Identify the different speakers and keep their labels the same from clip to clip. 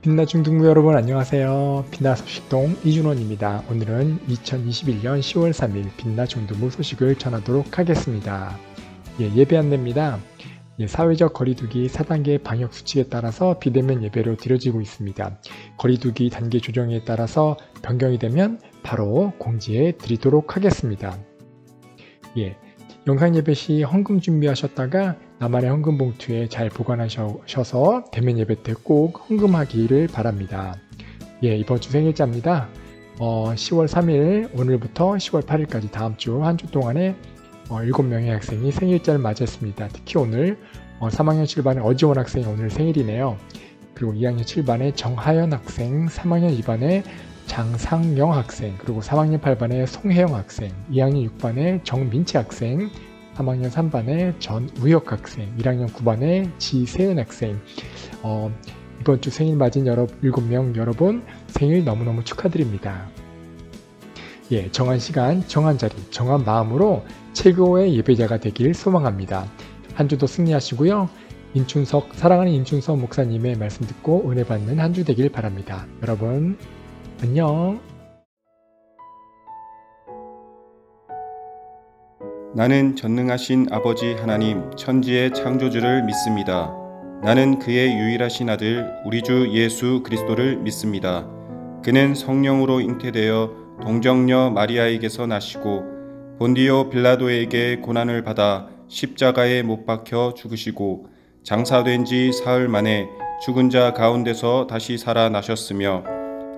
Speaker 1: 빛나 중등부 여러분 안녕하세요. 빛나 소식동 이준원입니다. 오늘은 2021년 10월 3일 빛나 중등부 소식을 전하도록 하겠습니다. 예배 안내입니다. 사회적 거리두기 4단계 방역 수칙에 따라서 비대면 예배로 드려지고 있습니다. 거리두기 단계 조정에 따라서 변경이 되면 바로 공지해 드리도록 하겠습니다. 영상 예배 시 헌금 준비하셨다가 나만의 헌금 봉투에 잘 보관하셔서 대면 예배 때 꼭 헌금하기를 바랍니다. 이번 주 생일자입니다. 10월 3일 오늘부터 10월 8일까지 다음 주 한 주 동안에 7명의 학생이 생일자를 맞이했습니다. 특히 오늘 3학년 7반의 어지원 학생이 오늘 생일이네요. 그리고 2학년 7반의 정하연 학생, 3학년 2반의 장상영 학생, 그리고 3학년 8반의 송혜영 학생, 2학년 6반의 정민채 학생, 3학년 3반의 전우혁 학생, 1학년 9반의 지세은 학생. 이번 주 생일 맞은 7명 여러분 생일 너무너무 축하드립니다. 정한 시간, 정한 자리, 정한 마음으로 최고의 예배자가 되길 소망합니다. 한 주도 승리하시고요. 사랑하는 임춘석 목사님의 말씀 듣고 은혜 받는 한 주 되길 바랍니다. 여러분 안녕.
Speaker 2: 나는 전능하신 아버지 하나님 천지의 창조주를 믿습니다. 나는 그의 유일하신 아들 우리 주 예수 그리스도를 믿습니다. 그는 성령으로 잉태되어 동정녀 마리아에게서 나시고 본디오 빌라도에게 고난을 받아 십자가에 못 박혀 죽으시고 장사된 지 사흘 만에 죽은 자 가운데서 다시 살아나셨으며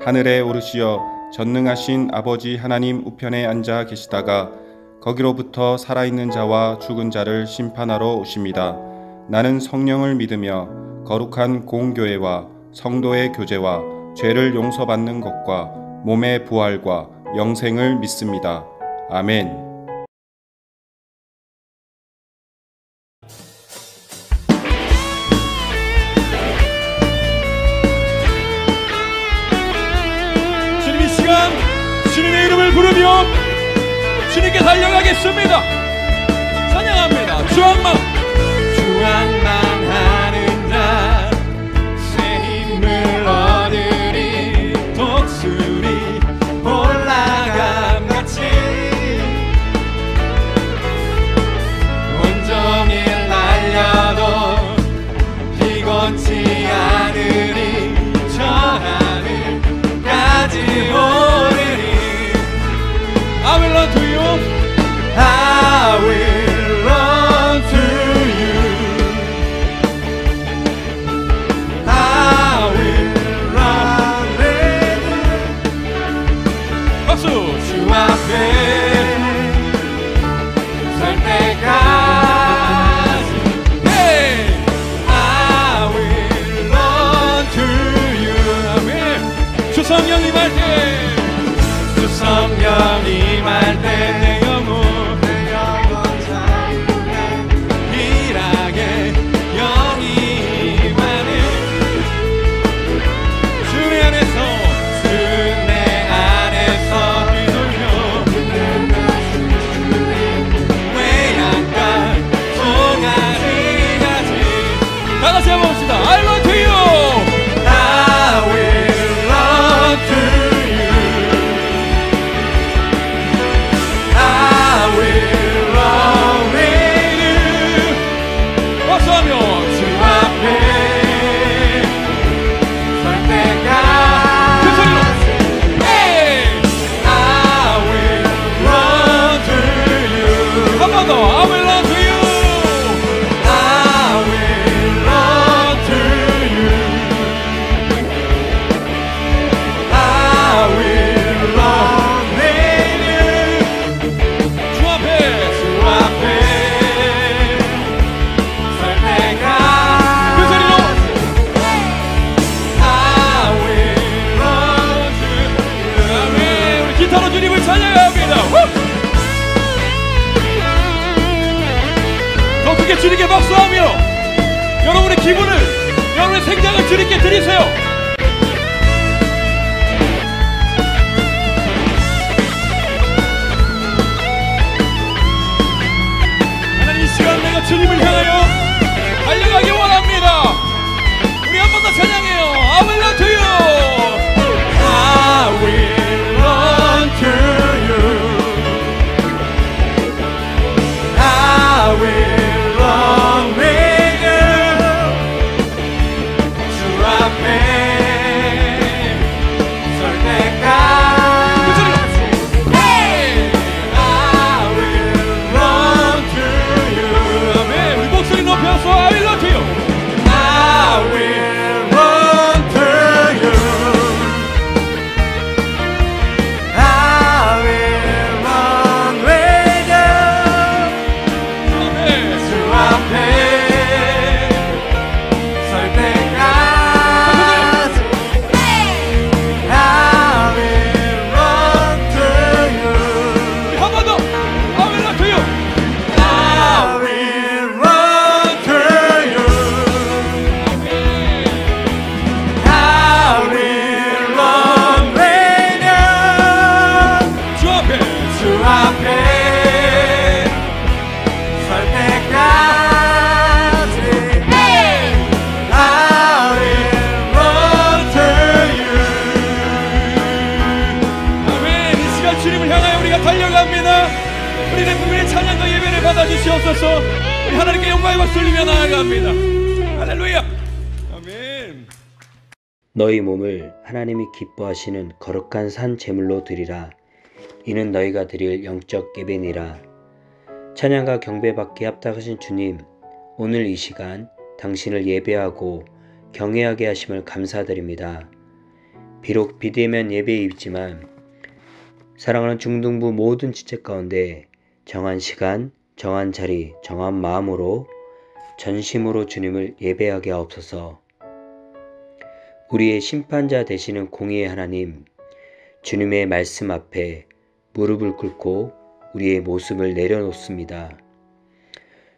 Speaker 2: 하늘에 오르시어 전능하신 아버지 하나님 우편에 앉아 계시다가 거기로부터 살아있는 자와 죽은 자를 심판하러 오십니다. 나는 성령을 믿으며 거룩한 공교회와 성도의 교제와 죄를 용서받는 것과 몸의 부활과 영생을 믿습니다. 아멘.
Speaker 3: 주님 이 시간 주님의 이름을 부르며 주님께 달려가겠습니다. 찬양합니다. 주왕망하는 자 새 힘을 얻으리 독수리 올라감같이 온종일 날려도 비곤치 않으리 저 하늘까지 오르리. I will run to you. I will run to you. I will run. 박수. 주 앞에 설 때까지. Hey. I will run to you. 아멘. 주 성령 임할 때. 주 성령 임할 때 내 영혼 하나님께 드리세요. 하나님, 이 시간 내가 주님을 향하여 달려가기 원합니다. 우리 한 번 더 찬양해요. I will run to you. I will run to you. I will run with you. 주 앞에 설 때까지. I will run to you. 아멘. 우리 목소리 높여서 I will run to you. I will run to you. I will run with you. 주 앞에 설 때까지. I will run to you. 한 번 더. I will run to you. I will run to you. I will run with you. 주 앞에 설 때까지. I will run to you. 아멘. 이 시간 주님을 향하여 우리가 달려갑니다. 우리 대부분의 찬양과 예배를 받아주시옵소서. 우리 하나님께 영광의 박수 올리며 나아갑니다. 할렐루야. 아멘.
Speaker 4: 너희 몸을 하나님이 기뻐하시는 거룩한 산 제물로 드리라. 이는 너희가 드릴 영적 예배니라. 찬양과 경배받기에 합당하신 주님, 오늘 이 시간 당신을 예배하고 경외하게 하심을 감사드립니다. 비록 비대면 예배이지만 사랑하는 중등부 모든 지체 가운데 정한 시간, 정한 자리, 정한 마음으로 전심으로 주님을 예배하게 하옵소서. 우리의 심판자 되시는 공의의 하나님, 주님의 말씀 앞에 무릎을 꿇고 우리의 모습을 내려놓습니다.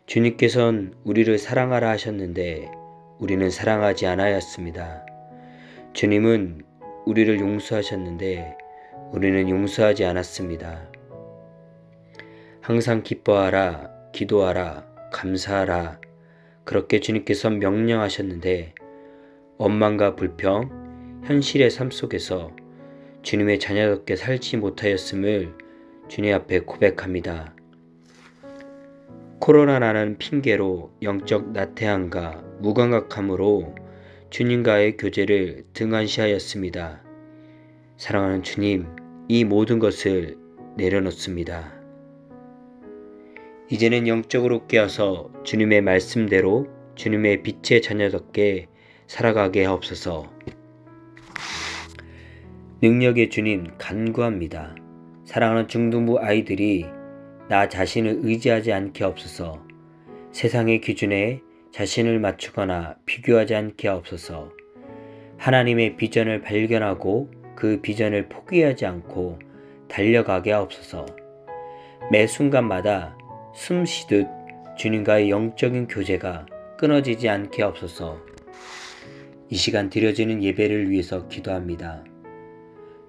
Speaker 4: 주님께서는 우리를 사랑하라 하셨는데 우리는 사랑하지 않았습니다. 주님은 우리를 용서하셨는데 우리는 용서하지 않았습니다. 항상 기뻐하라, 기도하라, 감사하라, 그렇게 주님께서 명령하셨는데 원망과 불평, 현실의 삶 속에서 주님의 자녀답게 살지 못하였음을 주님 앞에 고백합니다. 코로나라는 핑계로 영적 나태함과 무감각함으로 주님과의 교제를 등한시하였습니다. 사랑하는 주님, 이 모든 것을 내려놓습니다. 이제는 영적으로 깨어서 주님의 말씀대로 주님의 빛의 자녀답게 살아가게 하옵소서. 능력의 주님 간구합니다. 사랑하는 중등부 아이들이 나 자신을 의지하지 않게 하옵소서. 세상의 기준에 자신을 맞추거나 비교하지 않게 하옵소서. 하나님의 비전을 발견하고 그 비전을 포기하지 않고 달려가게 하옵소서. 매 순간마다 숨 쉬듯 주님과의 영적인 교제가 끊어지지 않게 하옵소서. 이 시간 드려지는 예배를 위해서 기도합니다.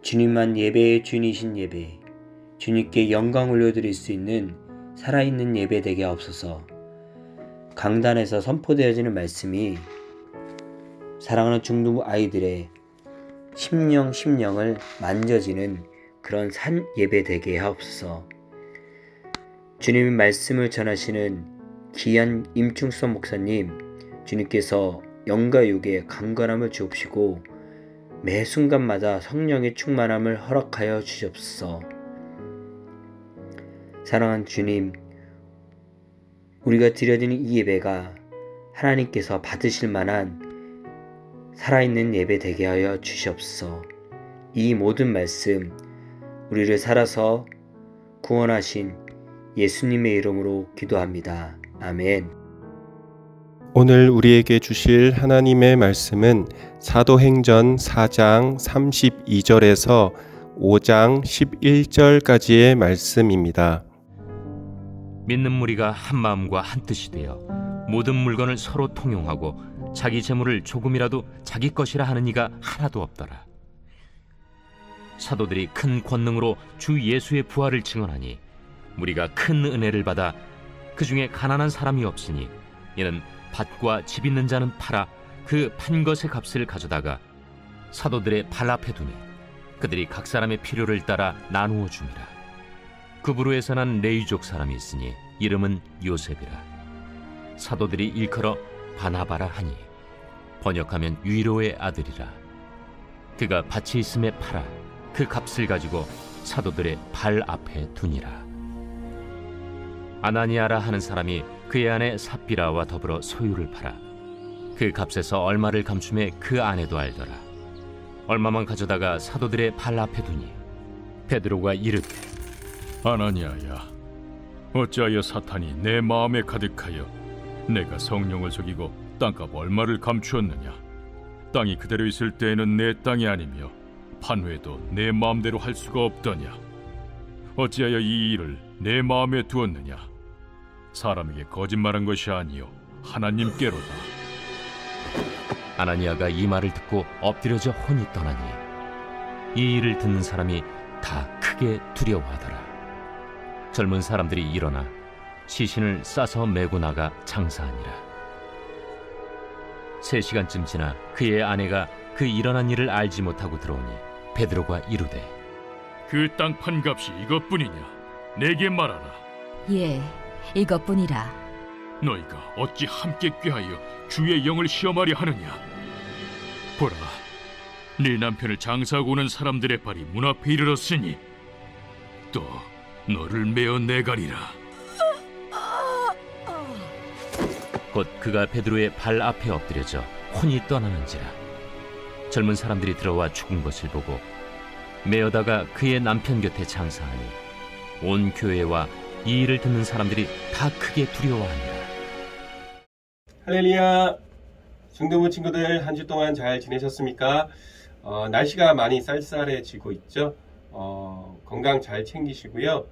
Speaker 4: 주님만 예배의 주인이신 예배, 주님께 영광 올려드릴 수 있는 살아있는 예배 되게 하옵소서. 강단에서 선포되어지는 말씀이 사랑하는 중등부 아이들의 심령을 만져지는 그런 산 예배 되게 하옵소서. 주님의 말씀을 전하시는 귀한 임충선 목사님, 주님께서 영과 육의 강건함을 주옵시고 매 순간마다 성령의 충만함을 허락하여 주시옵소서. 사랑하는 주님, 우리가 드려지는 이 예배가 하나님께서 받으실 만한 살아있는 예배 되게 하여 주시옵소서. 이 모든 말씀 우리를 살아서 구원하신 예수님의 이름으로 기도합니다. 아멘.
Speaker 2: 오늘 우리에게 주실 하나님의 말씀은 사도행전 4장 32절에서 5장 11절까지의 말씀입니다.
Speaker 5: 믿는 무리가 한 마음과 한 뜻이 되어 모든 물건을 서로 통용하고 자기 재물을 조금이라도 자기 것이라 하는 이가 하나도 없더라. 사도들이 큰 권능으로 주 예수의 부활을 증언하니 무리가 큰 은혜를 받아 그 중에 가난한 사람이 없으니 이는 밭과 집 있는 자는 팔아 그 판 것의 값을 가져다가 사도들의 발 앞에 두니 그들이 각 사람의 필요를 따라 나누어 줍니다. 구브로에서 난 레위족 사람이 있으니 이름은 요셉이라. 사도들이 일컬어 바나바라 하니 번역하면 위로의 아들이라. 그가 밭이 있음에 팔아 그 값을 가지고 사도들의 발 앞에 두니라. 아나니아라 하는 사람이 그의 아내 삽비라와 더불어 소유를 팔아 그 값에서 얼마를 감춤해 그 아내도 알더라. 얼마만 가져다가 사도들의 발 앞에 두니 베드로가 이르되
Speaker 6: 아나니아야, 어찌하여 사탄이 내 마음에 가득하여 내가 성령을 속이고 땅값 얼마를 감추었느냐? 땅이 그대로 있을 때에는 내 땅이 아니며 판회도 내 마음대로 할 수가 없더냐? 어찌하여 이 일을 내 마음에 두었느냐? 사람에게 거짓말한 것이 아니요 하나님께로다.
Speaker 5: 아나니아가 이 말을 듣고 엎드려져 혼이 떠나니 이 일을 듣는 사람이 다 크게 두려워하더라. 젊은 사람들이 일어나 시신을 싸서 메고 나가 장사하니라. 3시간쯤 지나 그의 아내가 그 일어난 일을 알지 못하고 들어오니 베드로가 이르되
Speaker 6: 그 땅판 값이 이것뿐이냐? 내게 말하라.
Speaker 7: 예, 이것뿐이라.
Speaker 6: 너희가 어찌 함께 꾀하여 주의 영을 시험하려 하느냐? 보라, 네 남편을 장사하고 오는 사람들의 발이 문 앞에 이르렀으니 또 너를 메어 내가리라.
Speaker 5: 곧 그가 베드로의 발 앞에 엎드려져 혼이 떠나는지라. 젊은 사람들이 들어와 죽은 것을 보고 메어다가 그의 남편 곁에 장사하니 온 교회와 이 일을 듣는 사람들이 다 크게 두려워하니라.
Speaker 2: 할렐루야! 중등부 친구들 한 주 동안 잘 지내셨습니까? 날씨가 많이 쌀쌀해지고 있죠? 건강 잘 챙기시고요.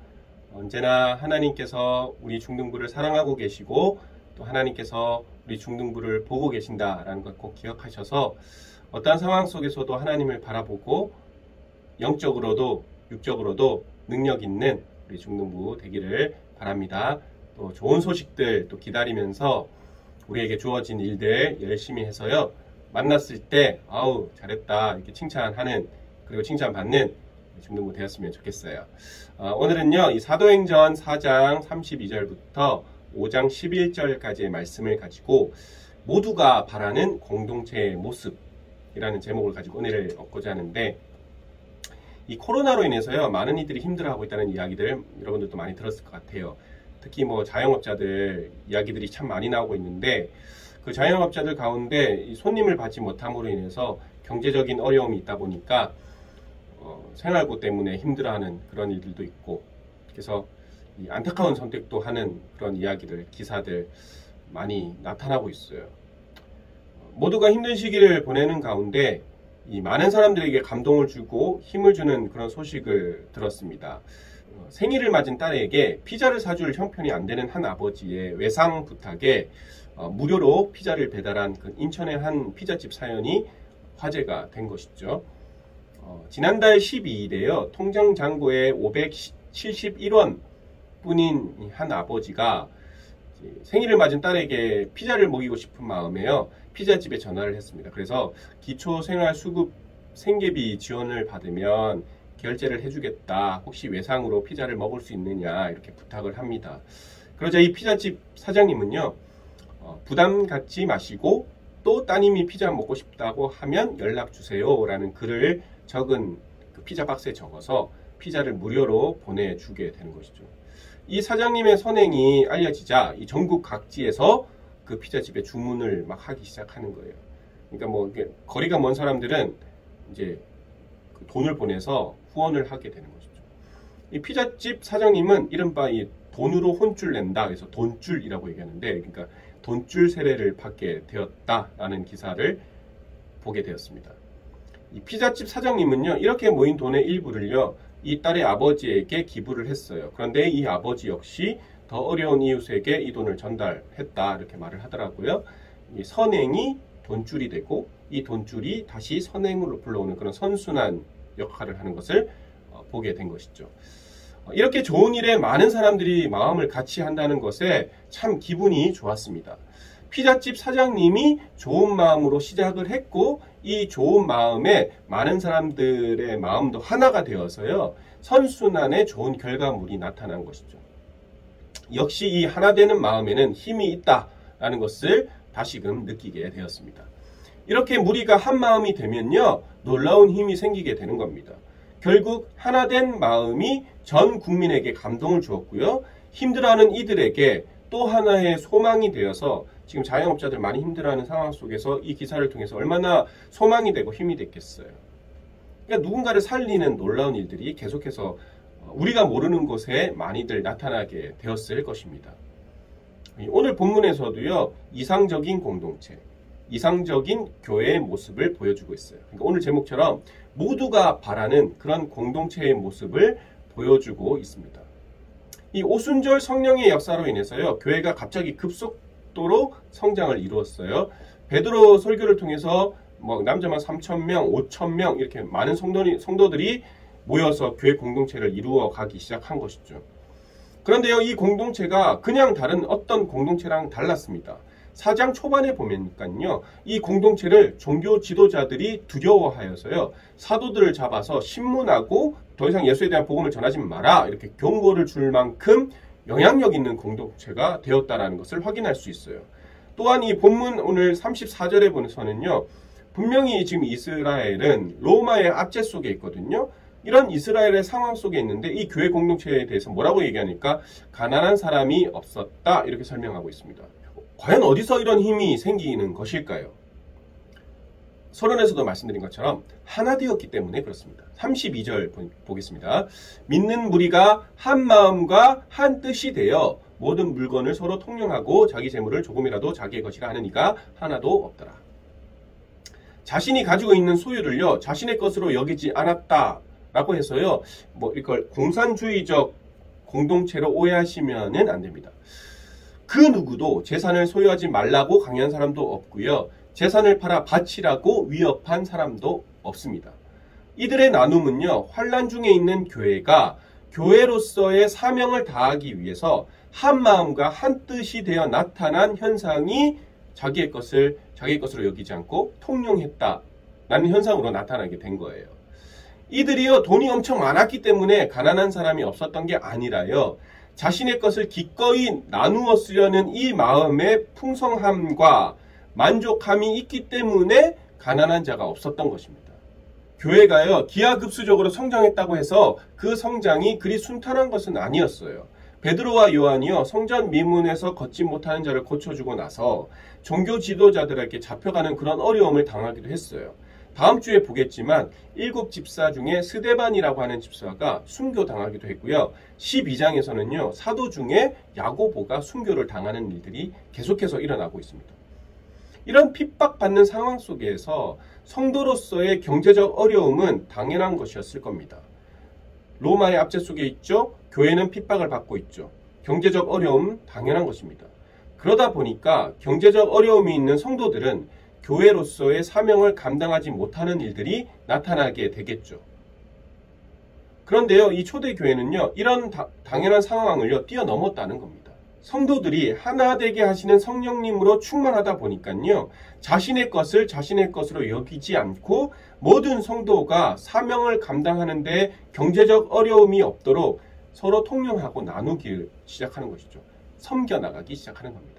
Speaker 2: 언제나 하나님께서 우리 중등부를 사랑하고 계시고 또 하나님께서 우리 중등부를 보고 계신다라는 것 꼭 기억하셔서 어떠한 상황 속에서도 하나님을 바라보고 영적으로도 육적으로도 능력 있는 우리 중등부 되기를 바랍니다. 또 좋은 소식들 또 기다리면서 우리에게 주어진 일들 열심히 해서요. 만났을 때 아우 잘했다 이렇게 칭찬하는 그리고 칭찬받는 중등부 되었으면 좋겠어요. 오늘은요. 이 사도행전 4장 32절부터 5장 11절까지의 말씀을 가지고 모두가 바라는 공동체의 모습이라는 제목을 가지고 은혜를 얻고자 하는데 이 코로나로 인해서요. 많은 이들이 힘들어하고 있다는 이야기들 여러분들도 많이 들었을 것 같아요. 특히 뭐 자영업자들 이야기들이 참 많이 나오고 있는데 그 자영업자들 가운데 손님을 받지 못함으로 인해서 경제적인 어려움이 있다 보니까 생활고 때문에 힘들어하는 그런 일들도 있고 그래서 이 안타까운 선택도 하는 그런 이야기들, 기사들 많이 나타나고 있어요. 모두가 힘든 시기를 보내는 가운데 이 많은 사람들에게 감동을 주고 힘을 주는 그런 소식을 들었습니다. 생일을 맞은 딸에게 피자를 사줄 형편이 안 되는 한 아버지의 외상 부탁에 무료로 피자를 배달한 그 인천의 한 피자집 사연이 화제가 된 것이죠. 지난달 12일에요. 통장 잔고에 571원 뿐인 한 아버지가 생일을 맞은 딸에게 피자를 먹이고 싶은 마음에요. 피자집에 전화를 했습니다. 그래서 기초생활수급 생계비 지원을 받으면 결제를 해주겠다. 혹시 외상으로 피자를 먹을 수 있느냐 이렇게 부탁을 합니다. 그러자 이 피자집 사장님은요. 부담 갖지 마시고 또 따님이 피자 먹고 싶다고 하면 연락 주세요 라는 글을 적은 그 피자 박스에 적어서 피자를 무료로 보내주게 되는 것이죠. 이 사장님의 선행이 알려지자 이 전국 각지에서 그 피자집에 주문을 막 하기 시작하는 거예요. 그러니까 뭐 거리가 먼 사람들은 이제 그 돈을 보내서 후원을 하게 되는 것이죠. 이 피자집 사장님은 이른바 이 돈으로 혼줄 낸다. 그래서 돈줄이라고 얘기하는데, 그러니까 돈줄 세례를 받게 되었다라는 기사를 보게 되었습니다. 이 피자집 사장님은요, 이렇게 모인 돈의 일부를요, 이 딸의 아버지에게 기부를 했어요. 그런데 이 아버지 역시 더 어려운 이웃에게 이 돈을 전달했다 이렇게 말을 하더라고요. 이 선행이
Speaker 8: 돈줄이 되고 이 돈줄이 다시 선행으로 불러오는 그런 선순환 역할을 하는 것을 보게 된 것이죠. 이렇게 좋은 일에 많은 사람들이 마음을 같이 한다는 것에 참 기분이 좋았습니다. 피자집 사장님이 좋은 마음으로 시작을 했고 이 좋은 마음에 많은 사람들의 마음도 하나가 되어서요. 선순환의 좋은 결과물이 나타난 것이죠. 역시 이 하나 되는 마음에는 힘이 있다라는 것을 다시금 느끼게 되었습니다. 이렇게 무리가 한 마음이 되면요. 놀라운 힘이 생기게 되는 겁니다. 결국 하나 된 마음이 전 국민에게 감동을 주었고요. 힘들어하는 이들에게 또 하나의 소망이 되어서 지금 자영업자들 많이 힘들어하는 상황 속에서 이 기사를 통해서 얼마나 소망이 되고 힘이 됐겠어요. 그러니까 누군가를 살리는 놀라운 일들이 계속해서 우리가 모르는 곳에 많이들 나타나게 되었을 것입니다. 오늘 본문에서도요. 이상적인 공동체, 이상적인 교회의 모습을 보여주고 있어요. 그러니까 오늘 제목처럼 모두가 바라는 그런 공동체의 모습을 보여주고 있습니다. 이 오순절 성령의 역사로 인해서요. 교회가 갑자기 급속도로 성장을 이루었어요. 베드로 설교를 통해서 남자만 3,000명, 5,000명 이렇게 많은 성도들이 모여서 교회 공동체를 이루어 가기 시작한 것이죠. 그런데요. 이 공동체가 그냥 다른 어떤 공동체랑 달랐습니다. 4장 초반에 보면요. 이 공동체를 종교 지도자들이 두려워하여서요. 사도들을 잡아서 신문하고 더 이상 예수에 대한 복음을 전하지 마라 이렇게 경고를 줄 만큼 영향력 있는 공동체가 되었다는 것을 확인할 수 있어요. 또한 이 본문 오늘 34절에 보면서는요. 분명히 지금 이스라엘은 로마의 압제 속에 있거든요. 이런 이스라엘의 상황 속에 있는데 이 교회 공동체에 대해서 뭐라고 얘기하니까 가난한 사람이 없었다 이렇게 설명하고 있습니다. 과연 어디서 이런 힘이 생기는 것일까요? 서론에서도 말씀드린 것처럼 하나 되었기 때문에 그렇습니다. 32절 보겠습니다. 믿는 무리가 한 마음과 한 뜻이 되어 모든 물건을 서로 통용하고 자기 재물을 조금이라도 자기의 것이라 하는 이가 하나도 없더라. 자신이 가지고 있는 소유를요. 자신의 것으로 여기지 않았다라고 해서요. 이걸 공산주의적 공동체로 오해하시면 안 됩니다. 그 누구도 재산을 소유하지 말라고 강요한 사람도 없고요. 재산을 팔아 바치라고 위협한 사람도 없습니다. 이들의 나눔은요. 환난 중에 있는 교회가 교회로서의 사명을 다하기 위해서 한 마음과 한 뜻이 되어 나타난 현상이 자기의 것으로 여기지 않고 통용했다라는 현상으로 나타나게 된 거예요. 이들이요. 돈이 엄청 많았기 때문에 가난한 사람이 없었던 게 아니라요. 자신의 것을 기꺼이 나누어 쓰려는 이 마음의 풍성함과 만족함이 있기 때문에 가난한 자가 없었던 것입니다. 교회가요. 기하급수적으로 성장했다고 해서 그 성장이 그리 순탄한 것은 아니었어요. 베드로와 요한이요. 성전 미문에서 걷지 못하는 자를 고쳐주고 나서 종교 지도자들에게 잡혀가는 그런 어려움을 당하기도 했어요. 다음 주에 보겠지만 7 집사 중에 스데반이라고 하는 집사가 순교당하기도 했고요. 12장에서는요. 사도 중에 야고보가 순교를 당하는 일들이 계속해서 일어나고 있습니다. 이런 핍박받는 상황 속에서 성도로서의 경제적 어려움은 당연한 것이었을 겁니다. 로마의 압제 속에 있죠. 교회는 핍박을 받고 있죠. 경제적 어려움 당연한 것입니다. 그러다 보니까 경제적 어려움이 있는 성도들은 교회로서의 사명을 감당하지 못하는 일들이 나타나게 되겠죠. 그런데요, 이 초대교회는요, 이런 당연한 상황을요, 뛰어넘었다는 겁니다. 성도들이 하나 되게 하시는 성령님으로 충만하다 보니까요, 자신의 것을 자신의 것으로 여기지 않고 모든 성도가 사명을 감당하는데 경제적 어려움이 없도록 서로 통용하고 나누기 시작하는 것이죠. 섬겨나가기 시작하는 겁니다.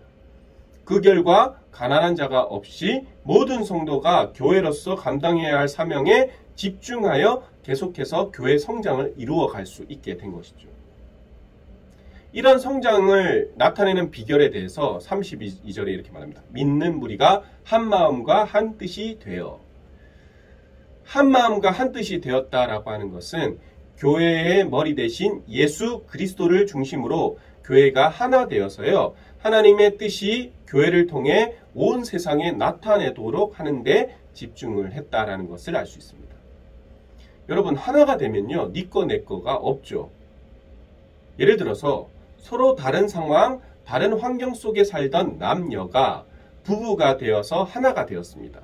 Speaker 8: 그 결과 가난한 자가 없이 모든 성도가 교회로서 감당해야 할 사명에 집중하여 계속해서 교회 성장을 이루어갈 수 있게 된 것이죠. 이런 성장을 나타내는 비결에 대해서 32절에 이렇게 말합니다. 믿는 무리가 한 마음과 한 뜻이 되어. 한 마음과 한 뜻이 되었다라고 하는 것은 교회의 머리 대신 예수 그리스도를 중심으로 교회가 하나 되어서요. 하나님의 뜻이 교회를 통해 온 세상에 나타내도록 하는데 집중을 했다라는 것을 알 수 있습니다. 여러분, 하나가 되면요. 네 거, 내 거가 없죠. 예를 들어서 서로 다른 상황, 다른 환경 속에 살던 남녀가 부부가 되어서 하나가 되었습니다.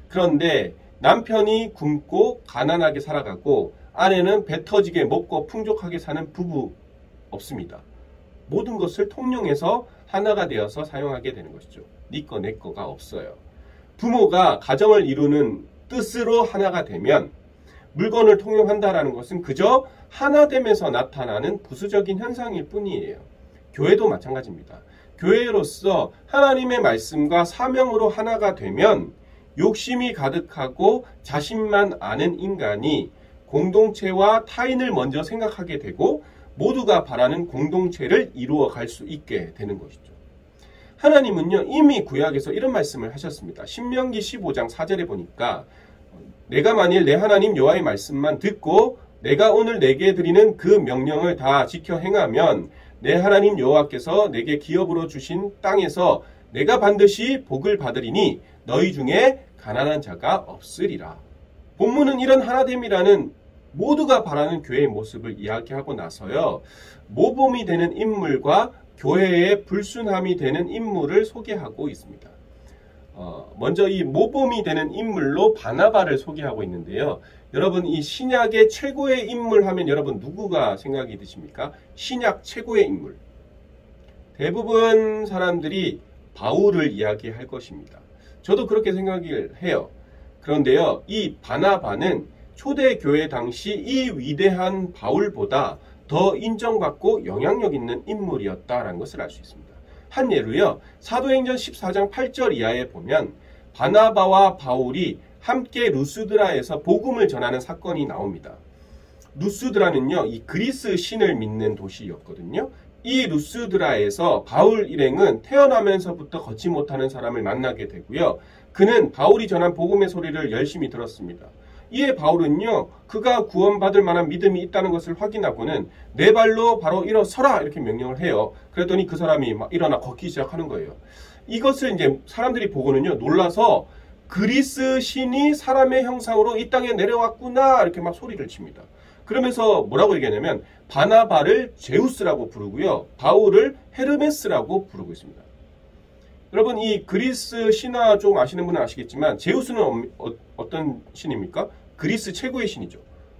Speaker 8: 그런데 남편이 굶고 가난하게 살아가고 아내는 배 터지게 먹고 풍족하게 사는 부부 없습니다. 모든 것을 통용해서 하나가 되어서 사용하게 되는 것이죠. 네 거, 내 거가 없어요. 부모가 가정을 이루는 뜻으로 하나가 되면 물건을 통용한다라는 것은 그저 하나됨에서 나타나는 부수적인 현상일 뿐이에요. 교회도 마찬가지입니다. 교회로서 하나님의 말씀과 사명으로 하나가 되면 욕심이 가득하고 자신만 아는 인간이 공동체와 타인을 먼저 생각하게 되고 모두가 바라는 공동체를 이루어 갈 수 있게 되는 것이죠. 하나님은요, 이미 구약에서 이런 말씀을 하셨습니다. 신명기 15장 4절에 보니까 내가 만일 내 하나님 여호와의 말씀만 듣고 내가 오늘 내게 드리는 그 명령을 다 지켜 행하면 내 하나님 여호와께서 내게 기업으로 주신 땅에서 내가 반드시 복을 받으리니 너희 중에 가난한 자가 없으리라. 본문은 이런 하나됨이라는 모두가 바라는 교회의 모습을 이야기하고 나서요, 모범이 되는 인물과 교회의 불순함이 되는 인물을 소개하고 있습니다. 먼저 이 모범이 되는 인물로 바나바를 소개하고 있는데요. 여러분, 이 신약의 최고의 인물 하면 여러분 누구가 생각이 드십니까? 신약 최고의 인물. 대부분 사람들이 바울을 이야기할 것입니다. 저도 그렇게 생각을 해요. 그런데요, 이 바나바는 초대교회 당시 이 위대한 바울보다 더 인정받고 영향력 있는 인물이었다라는 것을 알 수 있습니다. 한 예로요, 사도행전 14장 8절 이하에 보면 바나바와 바울이 함께 루스드라에서 복음을 전하는 사건이 나옵니다. 루스드라는요, 이 그리스 신을 믿는 도시였거든요. 이 루스드라에서 바울 일행은 태어나면서부터 걷지 못하는 사람을 만나게 되고요. 그는 바울이 전한 복음의 소리를 열심히 들었습니다. 이에 바울은요, 그가 구원받을 만한 믿음이 있다는 것을 확인하고는 네 발로 바로 일어서라 이렇게 명령을 해요. 그랬더니 그 사람이 막 일어나 걷기 시작하는 거예요. 이것을 이제 사람들이 보고는요, 놀라서 그리스 신이 사람의 형상으로 이 땅에 내려왔구나 이렇게 막 소리를 칩니다. 그러면서 뭐라고 얘기하냐면 바나바를 제우스라고 부르고요, 바울을 헤르메스라고 부르고 있습니다. 여러분, 이 그리스 신화 좀 아시는 분은 아시겠지만 제우스는 어떤 신입니까? 그리스 최고의 신이죠.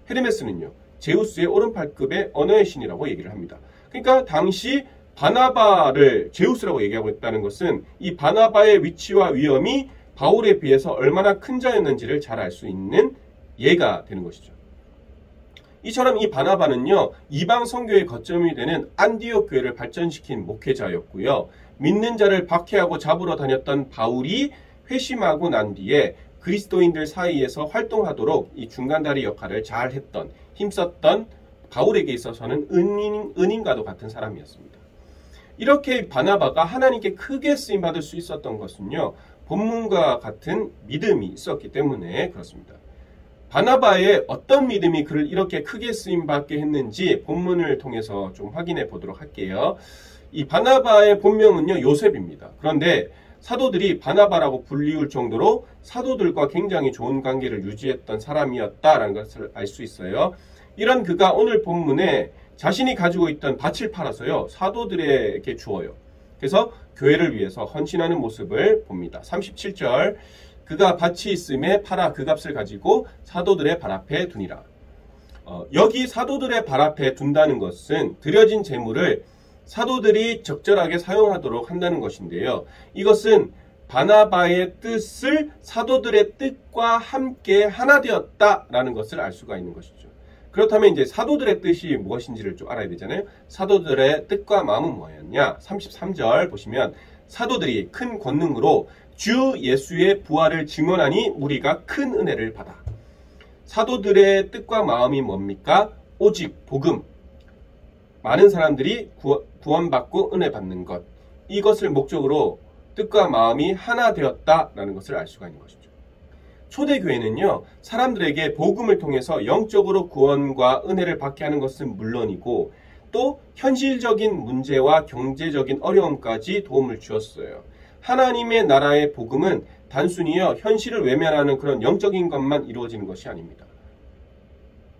Speaker 8: 헤르메스는요, 제우스의 오른팔급의 언어의 신이라고 얘기를 합니다. 그러니까 당시 바나바를 제우스라고 얘기하고 있다는 것은 이 바나바의 위치와 위엄이 바울에 비해서 얼마나 큰 자였는지를 잘 알 수 있는 예가 되는 것이죠. 이처럼 이 바나바는요, 이방 선교의 거점이 되는 안디옥 교회를 발전시킨 목회자였고요. 믿는 자를 박해하고 잡으러 다녔던 바울이 회심하고 난 뒤에 그리스도인들 사이에서 활동하도록 이 중간다리 역할을 잘 했던, 힘썼던 바울에게 있어서는 은인과도 같은 사람이었습니다. 이렇게 바나바가 하나님께 크게 쓰임받을 수 있었던 것은요, 본문과 같은 믿음이 있었기 때문에 그렇습니다. 바나바의 어떤 믿음이 그를 이렇게 크게 쓰임받게 했는지 본문을 통해서 좀 확인해 보도록 할게요. 이 바나바의 본명은요, 요셉입니다. 그런데 사도들이 바나바라고 불리울 정도로 사도들과 굉장히 좋은 관계를 유지했던 사람이었다라는 것을 알 수 있어요. 이런 그가 오늘 본문에 자신이 가지고 있던 밭을 팔아서요, 사도들에게 주어요. 그래서 교회를 위해서 헌신하는 모습을 봅니다. 37절, 그가 밭이 있음에 팔아 그 값을 가지고 사도들의 발 앞에 두니라. 여기 사도들의 발 앞에 둔다는 것은 드려진 재물을 사도들이 적절하게 사용하도록 한다는 것인데요. 이것은 바나바의 뜻을 사도들의 뜻과 함께 하나 되었다라는 것을 알 수가 있는 것이죠. 그렇다면 이제 사도들의 뜻이 무엇인지를 좀 알아야 되잖아요. 사도들의 뜻과 마음은 뭐였냐? 33절 보시면 사도들이 큰 권능으로 주 예수의 부활을 증언하니 우리가 큰 은혜를 받아. 사도들의 뜻과 마음이 뭡니까? 오직 복음. 많은 사람들이 구원받고 은혜 받는 것. 이것을 목적으로 뜻과 마음이 하나 되었다라는 것을 알 수가 있는 것이죠. 초대교회는요, 사람들에게 복음을 통해서 영적으로 구원과 은혜를 받게 하는 것은 물론이고 또 현실적인 문제와 경제적인 어려움까지 도움을 주었어요. 하나님의 나라의 복음은 단순히요, 현실을 외면하는 그런 영적인 것만 이루어지는 것이 아닙니다.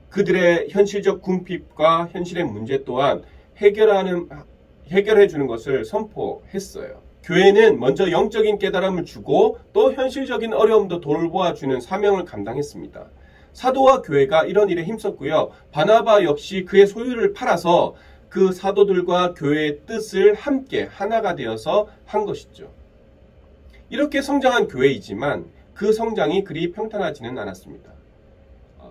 Speaker 8: 그들의 현실적 궁핍과 현실의 문제 또한 해결해 주는 것을 선포했어요. 교회는 먼저 영적인 깨달음을 주고 또 현실적인 어려움도 돌보아주는 사명을 감당했습니다. 사도와 교회가 이런 일에 힘썼고요. 바나바 역시 그의 소유를 팔아서 그 사도들과 교회의 뜻을 함께 하나가 되어서 한 것이죠. 이렇게 성장한 교회이지만 그 성장이 그리 평탄하지는 않았습니다.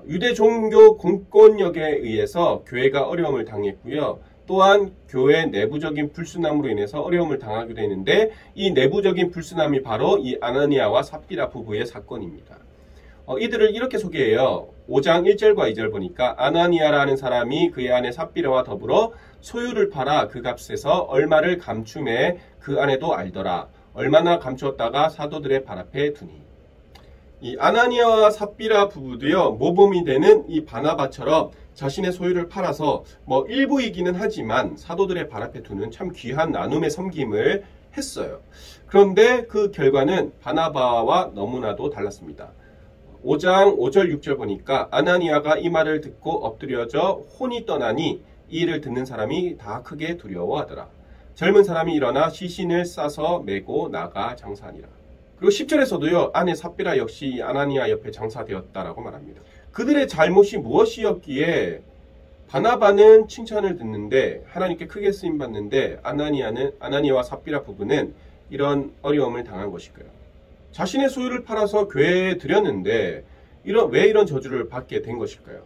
Speaker 8: 유대 종교 공권력에 의해서 교회가 어려움을 당했고요. 또한 교회 내부적인 불순함으로 인해서 어려움을 당하기도 했는데 이 내부적인 불순함이 바로 이 아나니아와 삽비라 부부의 사건입니다. 이들을 이렇게 소개해요. 5장 1절과 2절 보니까 아나니아라는 사람이 그의 아내 삽비라와 더불어 소유를 팔아 그 값에서 얼마를 감춤해 그 아내도 알더라. 얼마나 감추었다가 사도들의 발 앞에 두니. 이 아나니아와 삽비라 부부도요, 모범이 되는 이 바나바처럼 자신의 소유를 팔아서 일부이기는 하지만 사도들의 발 앞에 두는 참 귀한 나눔의 섬김을 했어요. 그런데 그 결과는 바나바와 너무나도 달랐습니다. 5장 5절 6절 보니까 아나니아가 이 말을 듣고 엎드려져 혼이 떠나니 이 일을 듣는 사람이 다 크게 두려워하더라. 젊은 사람이 일어나 시신을 싸서 메고 나가 장사하니라. 그리고 10절에서도요. 아내 삽비라 역시 아나니아 옆에 장사되었다라고 말합니다. 그들의 잘못이 무엇이었기에 바나바는 칭찬을 듣는데 하나님께 크게 쓰임받는데 아나니아와 삽비라 부부는 이런 어려움을 당한 것일까요? 자신의 소유를 팔아서 교회에 드렸는데 왜 이런 저주를 받게 된 것일까요?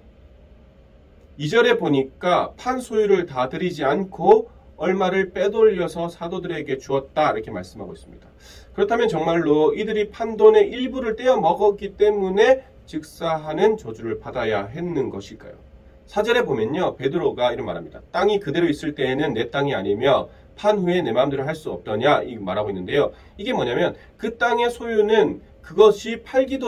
Speaker 8: 2절에 보니까 판 소유를 다 드리지 않고 얼마를 빼돌려서 사도들에게 주었다 이렇게 말씀하고 있습니다. 그렇다면 정말로 이들이 판 돈의 일부를 떼어 먹었기 때문에 즉사하는 저주를 받아야 했는 것일까요? 4절에 보면요. 베드로가 이런 말합니다. 땅이 그대로 있을 때에는 내 땅이 아니며 판 후에 내 마음대로 할 수 없더냐 이 말하고 있는데요. 이게 뭐냐면 그 땅의 소유는 그것이 팔기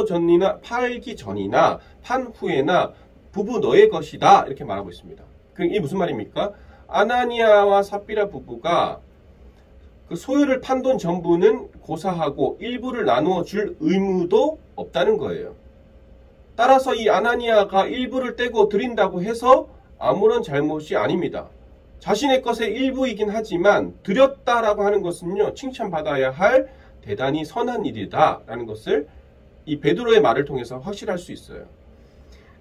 Speaker 8: 전이나 판 후에나 부부 너의 것이다 이렇게 말하고 있습니다. 이게 무슨 말입니까? 아나니아와 삽비라 부부가 그 소유를 판 돈 전부는 고사하고 일부를 나누어 줄 의무도 없다는 거예요. 따라서 이 아나니아가 일부를 떼고 드린다고 해서 아무런 잘못이 아닙니다. 자신의 것의 일부이긴 하지만 드렸다라고 하는 것은요, 칭찬받아야 할 대단히 선한 일이다라는 것을 이 베드로의 말을 통해서 확실할 수 있어요.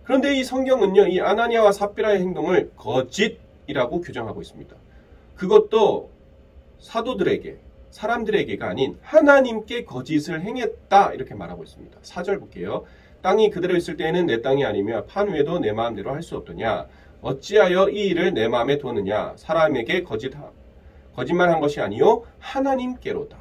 Speaker 8: 그런데 이 성경은요, 이 아나니아와 삽비라의 행동을 거짓이라고 규정하고 있습니다. 그것도 사도들에게, 사람들에게가 아닌 하나님께 거짓을 행했다 이렇게 말하고 있습니다. 4절 볼게요. 땅이 그대로 있을 때에는 내 땅이 아니며 판 후에도 내 마음대로 할 수 없더냐. 어찌하여 이 일을 내 마음에 두느냐. 사람에게 거짓말한 것이 아니요 하나님께로다.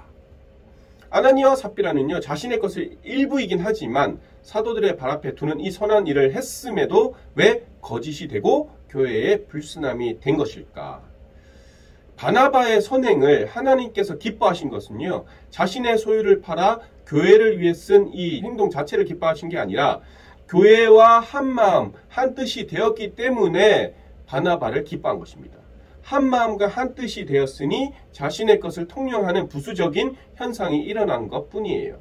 Speaker 8: 아나니아와 삽비라는요, 자신의 것을 일부이긴 하지만 사도들의 발 앞에 두는 이 선한 일을 했음에도 왜 거짓이 되고 교회에 불순함이 된 것일까? 바나바의 선행을 하나님께서 기뻐하신 것은요, 자신의 소유를 팔아 교회를 위해 쓴 이 행동 자체를 기뻐하신 게 아니라 교회와 한 마음, 한 뜻이 되었기 때문에 바나바를 기뻐한 것입니다. 한 마음과 한 뜻이 되었으니 자신의 것을 통용하는 부수적인 현상이 일어난 것뿐이에요.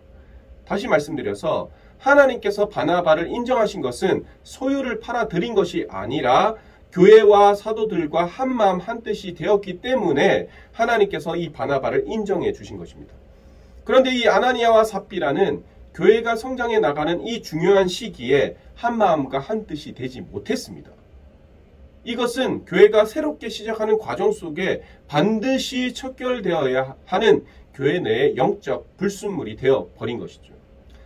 Speaker 8: 다시 말씀드려서 하나님께서 바나바를 인정하신 것은 소유를 팔아 드린 것이 아니라 교회와 사도들과 한 마음 한 뜻이 되었기 때문에 하나님께서 이 바나바를 인정해 주신 것입니다. 그런데 이 아나니아와 삽비라는 교회가 성장해 나가는 이 중요한 시기에 한 마음과 한 뜻이 되지 못했습니다. 이것은 교회가 새롭게 시작하는 과정 속에 반드시 척결되어야 하는 교회 내의 영적 불순물이 되어 버린 것이죠.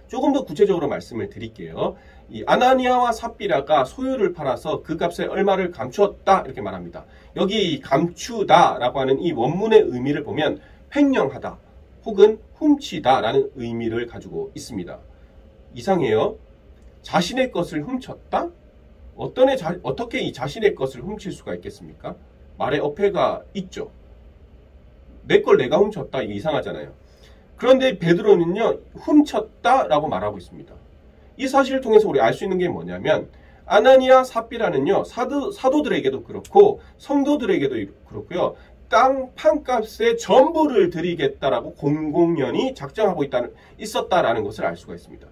Speaker 8: 조금 더 구체적으로 말씀을 드릴게요. 이 아나니아와 삽비라가 소유를 팔아서 그 값에 얼마를 감추었다 이렇게 말합니다. 여기 감추다라고 하는 이 원문의 의미를 보면 횡령하다 혹은 훔치다라는 의미를 가지고 있습니다. 이상해요. 자신의 것을 훔쳤다? 어떻게 이 자신의 것을 훔칠 수가 있겠습니까? 말에 어폐가 있죠. 내 걸 내가 훔쳤다, 이게 이상하잖아요. 그런데 베드로는요, 훔쳤다라고 말하고 있습니다. 이 사실을 통해서 우리 알 수 있는 게 뭐냐면 아나니아 삽비라는요, 사도들에게도 그렇고 성도들에게도 그렇고요, 땅 판값의 전부를 드리겠다라고 공공연히 작정하고 있었다라는 것을 알 수가 있습니다.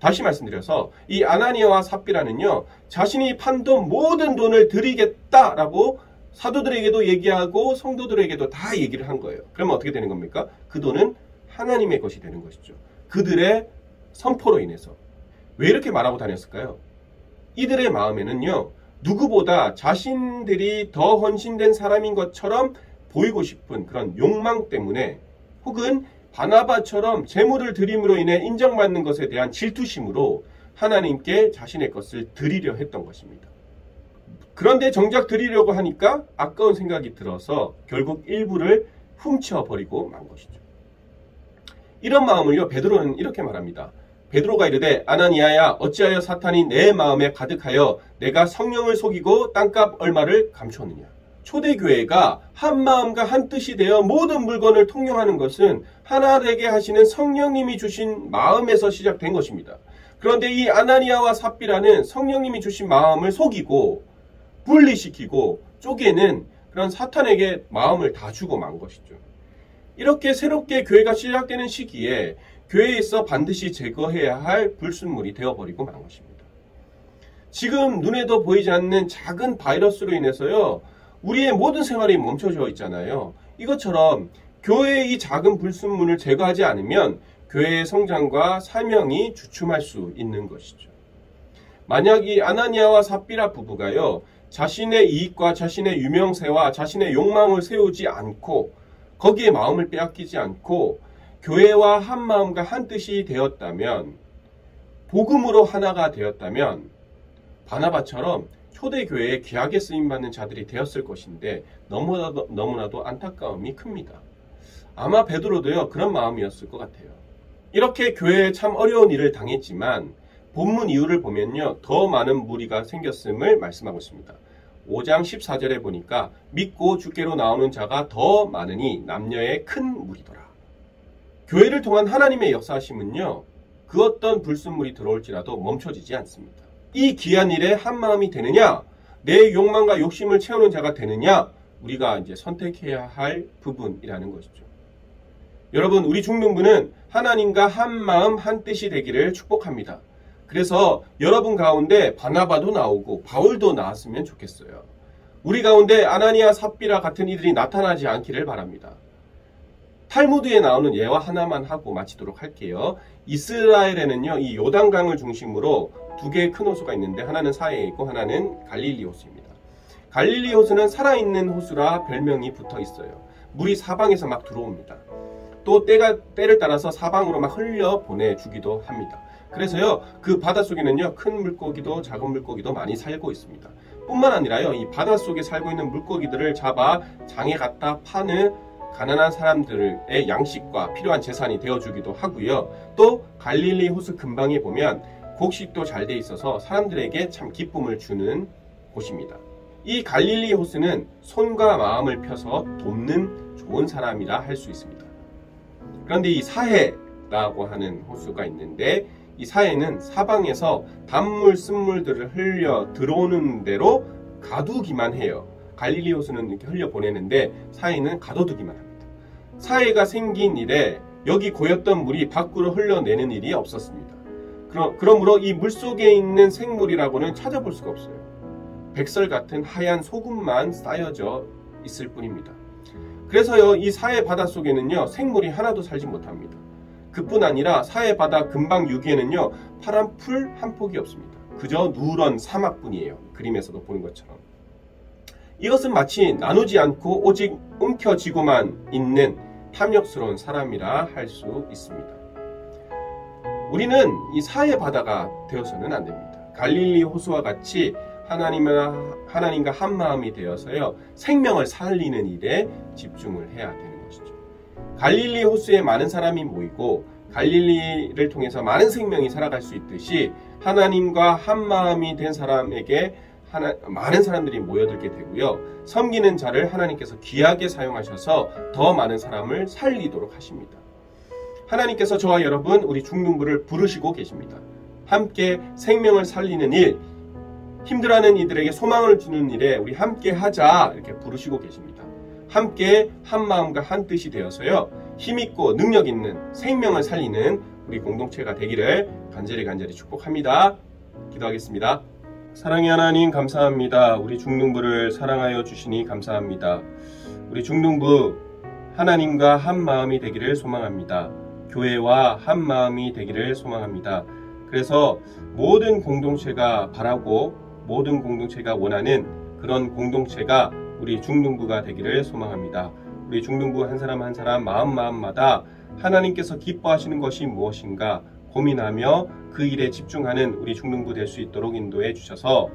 Speaker 8: 다시 말씀드려서 이 아나니아와 삽비라는요, 자신이 판돈 모든 돈을 드리겠다라고 사도들에게도 얘기하고 성도들에게도 다 얘기를 한 거예요. 그러면 어떻게 되는 겁니까? 그 돈은 하나님의 것이 되는 것이죠. 그들의 선포로 인해서. 왜 이렇게 말하고 다녔을까요? 이들의 마음에는요, 누구보다 자신들이 더 헌신된 사람인 것처럼 보이고 싶은 그런 욕망 때문에, 혹은 바나바처럼 재물을 드림으로 인해 인정받는 것에 대한 질투심으로 하나님께 자신의 것을 드리려 했던 것입니다. 그런데 정작 드리려고 하니까 아까운 생각이 들어서 결국 일부를 훔쳐버리고 만 것이죠. 이런 마음을요, 베드로는 이렇게 말합니다. 베드로가 이르되 아나니아야 어찌하여 사탄이 내 마음에 가득하여 내가 성령을 속이고 땅값 얼마를 감추었느냐. 초대교회가 한 마음과 한 뜻이 되어 모든 물건을 통용하는 것은 하나 되게 하시는 성령님이 주신 마음에서 시작된 것입니다. 그런데 이 아나니아와 삽비라는 성령님이 주신 마음을 속이고 분리시키고 쪼개는 그런 사탄에게 마음을 다 주고 만 것이죠. 이렇게 새롭게 교회가 시작되는 시기에 교회에 있어 반드시 제거해야 할 불순물이 되어버리고 만 것입니다. 지금 눈에도 보이지 않는 작은 바이러스로 인해서요, 우리의 모든 생활이 멈춰져 있잖아요. 이것처럼 교회의 이 작은 불순물을 제거하지 않으면 교회의 성장과 사명이 주춤할 수 있는 것이죠. 만약 이 아나니아와 삽비라 부부가요, 자신의 이익과 자신의 유명세와 자신의 욕망을 세우지 않고 거기에 마음을 빼앗기지 않고 교회와 한 마음과 한 뜻이 되었다면, 복음으로 하나가 되었다면 바나바처럼 초대교회에 귀하게 쓰임받는 자들이 되었을 것인데 너무나도 안타까움이 큽니다. 아마 베드로도요, 그런 마음이었을 것 같아요. 이렇게 교회에 참 어려운 일을 당했지만 본문 이유를 보면요, 더 많은 무리가 생겼음을 말씀하고 있습니다. 5장 14절에 보니까 믿고 주께로 나오는 자가 더 많으니 남녀의 큰 무리더라. 교회를 통한 하나님의 역사하심은요, 그 어떤 불순물이 들어올지라도 멈춰지지 않습니다. 이 귀한 일에 한 마음이 되느냐, 내 욕망과 욕심을 채우는 자가 되느냐, 우리가 이제 선택해야 할 부분이라는 것이죠. 여러분, 우리 중등부는 하나님과 한 마음 한 뜻이 되기를 축복합니다. 그래서 여러분 가운데 바나바도 나오고 바울도 나왔으면 좋겠어요. 우리 가운데 아나니아 삽비라 같은 이들이 나타나지 않기를 바랍니다. 탈무드에 나오는 예화 하나만 하고 마치도록 할게요. 이스라엘에는요, 이 요단강을 중심으로 두 개의 큰 호수가 있는데 하나는 사해에 있고 하나는 갈릴리 호수입니다. 갈릴리 호수는 살아있는 호수라 별명이 붙어 있어요. 물이 사방에서 막 들어옵니다. 또 때를 따라서 사방으로 막 흘려 보내주기도 합니다. 그래서요, 그 바닷속에는요, 큰 물고기도 작은 물고기도 많이 살고 있습니다. 뿐만 아니라요, 이 바닷속에 살고 있는 물고기들을 잡아 장에 갖다 파는 가난한 사람들의 양식과 필요한 재산이 되어주기도 하고요. 또 갈릴리 호수 근방에 보면 곡식도 잘 돼 있어서 사람들에게 참 기쁨을 주는 곳입니다. 이 갈릴리 호수는 손과 마음을 펴서 돕는 좋은 사람이라 할 수 있습니다. 그런데 이 사해라고 하는 호수가 있는데, 이 사해는 사방에서 단물 쓴물들을 흘려 들어오는 대로 가두기만 해요. 갈릴리 호수는 이렇게 흘려 보내는데 사해는 가둬두기만 합니다. 사해가 생긴 이래 여기 고였던 물이 밖으로 흘러내는 일이 없었습니다. 그러므로 이 물속에 있는 생물이라고는 찾아볼 수가 없어요. 백설 같은 하얀 소금만 쌓여져 있을 뿐입니다. 그래서요, 이 사해 바닷속에는요, 생물이 하나도 살지 못합니다. 그뿐 아니라 사해 바다 근방 유기에는요, 파란 풀 한 폭이 없습니다. 그저 누런 사막뿐이에요. 그림에서도 보는 것처럼. 이것은 마치 나누지 않고 오직 움켜쥐고만 있는 탐욕스러운 사람이라 할 수 있습니다. 우리는 이 사해 바다가 되어서는 안 됩니다. 갈릴리 호수와 같이 하나님과 한 마음이 되어서요, 생명을 살리는 일에 집중을 해야 되는 것이죠. 갈릴리 호수에 많은 사람이 모이고 갈릴리를 통해서 많은 생명이 살아갈 수 있듯이 하나님과 한 마음이 된 사람에게 많은 사람들이 모여들게 되고요, 섬기는 자를 하나님께서 귀하게 사용하셔서 더 많은 사람을 살리도록 하십니다. 하나님께서 저와 여러분, 우리 중등부를 부르시고 계십니다. 함께 생명을 살리는 일, 힘들어하는 이들에게 소망을 주는 일에 우리 함께 하자, 이렇게 부르시고 계십니다. 함께 한 마음과 한 뜻이 되어서요, 힘있고 능력 있는 생명을 살리는 우리 공동체가 되기를 간절히 축복합니다. 기도하겠습니다. 사랑의 하나님 감사합니다. 우리 중등부를 사랑하여 주시니 감사합니다. 우리 중등부 하나님과 한 마음이 되기를 소망합니다. 교회와 한 마음이 되기를 소망합니다. 그래서 모든 공동체가 바라고 모든 공동체가 원하는 그런 공동체가 우리 중등부가 되기를 소망합니다. 우리 중등부 한 사람 한 사람 마음마다 하나님께서 기뻐하시는 것이 무엇인가 고민하며 그 일에 집중하는 우리 중등부 될 수 있도록 인도해 주셔서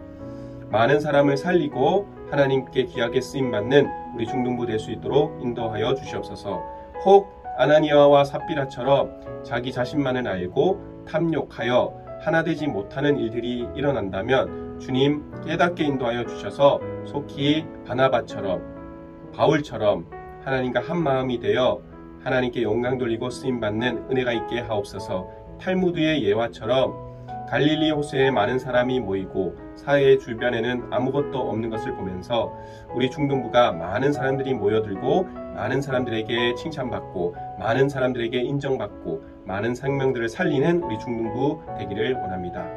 Speaker 8: 많은 사람을 살리고 하나님께 귀하게 쓰임받는 우리 중등부 될 수 있도록 인도하여 주시옵소서. 혹 아나니아와 삽비라처럼 자기 자신만을 알고 탐욕하여 하나 되지 못하는 일들이 일어난다면 주님 깨닫게 인도하여 주셔서 속히 바나바처럼 바울처럼 하나님과 한 마음이 되어 하나님께 영광 돌리고 쓰임받는 은혜가 있게 하옵소서. 탈무드의 예화처럼 갈릴리 호수에 많은 사람이 모이고 사회 주변에는 아무것도 없는 것을 보면서 우리 중등부가 많은 사람들이 모여들고 많은 사람들에게 칭찬받고 많은 사람들에게 인정받고 많은 생명들을 살리는 우리 중등부 되기를 원합니다.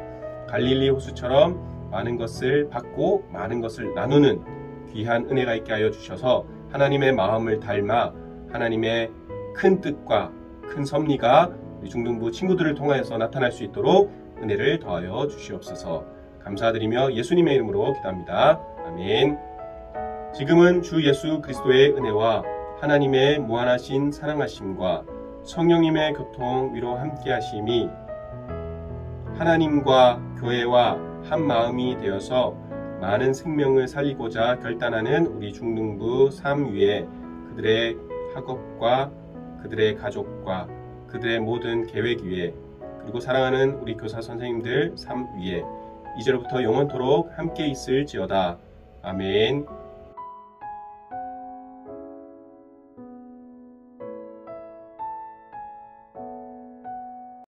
Speaker 8: 갈릴리 호수처럼 많은 것을 받고 많은 것을 나누는 귀한 은혜가 있게 하여 주셔서 하나님의 마음을 닮아 하나님의 큰 뜻과 큰 섭리가 우리 중등부 친구들을 통하여서 나타날 수 있도록 은혜를 더하여 주시옵소서. 감사드리며 예수님의 이름으로 기도합니다. 아멘. 지금은 주 예수 그리스도의 은혜와 하나님의 무한하신 사랑하심과 성령님의 교통 위로 함께 하심이 하나님과 교회와 한 마음이 되어서 많은 생명을 살리고자 결단하는 우리 중등부 삶 위에 그들의 학업과 그들의 가족과 그들의 모든 계획 위에 그리고 사랑하는 우리 교사 선생님들 삶 위에 이제로부터 영원토록 함께 있을지어다. 아멘.